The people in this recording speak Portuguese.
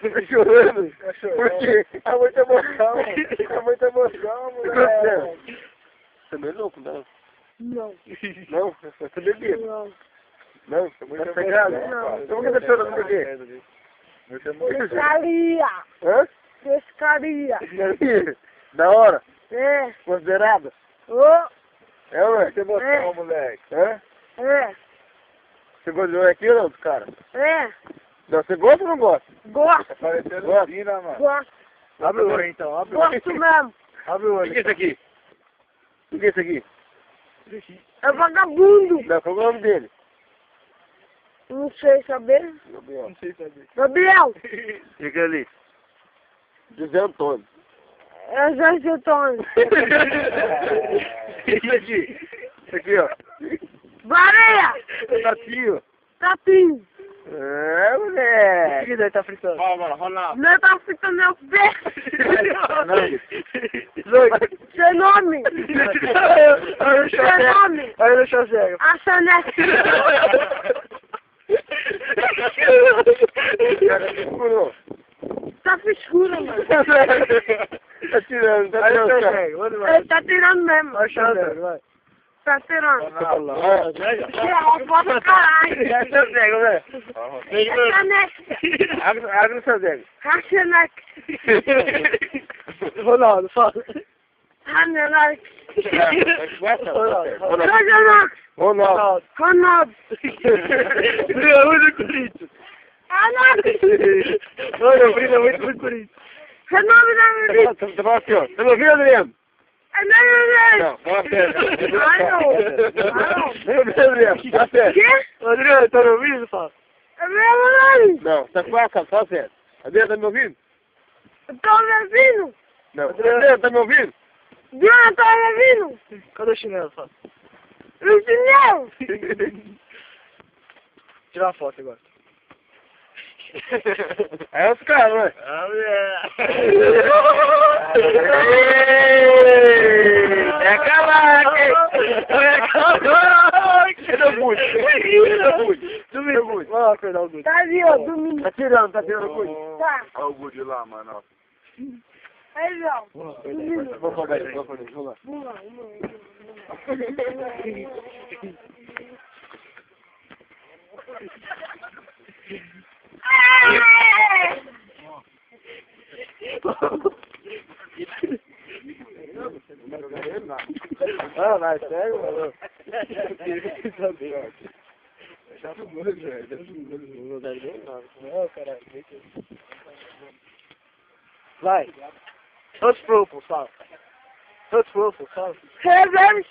Tá chorando? Tá chorando. Por quê? É muita emoção, é muita emoção, moleque. Você é meio louco, não? Não. Não? Você é bebê? Não. Não? É muita Tá pegado? Não. Então por que tá chorando por quê? Muita emoção. Pescaria. Hã? Pescaria. Da hora? É. Considerada? Ô. É, ué? Muita emoção, moleque. Hã? É. Você gostou aqui ou não, dos caras? É. Não, você gosta ou não gosta? Gosto. Tá parecendo Gosta? Zina, mano. Gosto. Abre o olho então, abre o olho. Gosto mesmo. Abre o O olho. que é isso aqui? O que é isso aqui? É vagabundo. Não, qual é o nome dele? Não sei saber. Gabriel. Não sei saber. Gabriel. Fica ali. José Antônio. É Zé Antônio. Isso aqui. Isso aqui, ó. Vareia. Tatinho. Capim. É, moleque. O que deve tá fritando? Fala, mano. Ronaldo. Não tá fritando meu pé. Doido. Seu nome. Seu nome. Aí eu deixo cego. A Soneca. Cara, segurou. Tá frescura, mano. Tá tirando, tá Aí eu deixo tirando. cego. Onde vai? Ele tá tirando mesmo. Vai, cego, vai. Tá tirando. Ah, Bota caralho. é seu cego, né? É Soneca. Abre no seu cego. A Soneca. Ronaldo, fala. A Soneca. Ronaldo. Ronaldo. Ronaldo. Ronaldo. Muito do Corinthians. Ronaldo. Olha, o Brino é muito do Corinthians. Ronaldo da minha vida. Tá bom aqui, ó. Tá me ouvindo, Adriano? É meu Não, fala sério. Ai, não. Meu Deus, Adriano. Fala sério. Quê? Adriano, tá me ouvindo, fala? É meu nome. Não, tá com a cara, fala sério. Adriano, tá me ouvindo? Eu tô me ouvindo. Não. Adriano, tá me ouvindo? Diana, tá me ouvindo. Cadê o chinelo, fala? No chinelo. Tirar uma foto agora. É os caras, ué. É calaca, hein? É calaca. Cadê o Bud? Cadê o Bud? Cadê o Bud? Vai lá acordar o Dudu. Tá ali, ó, domingo. Tá tirando o Bud. Tá. Olha o Bud lá, mano. Aí, ó. Domingo. Vou falar isso, vamos lá. Vamos lá. Ah, vai, cego, mano. Vai. Todos pro fala. Todos pro fala. Reverse.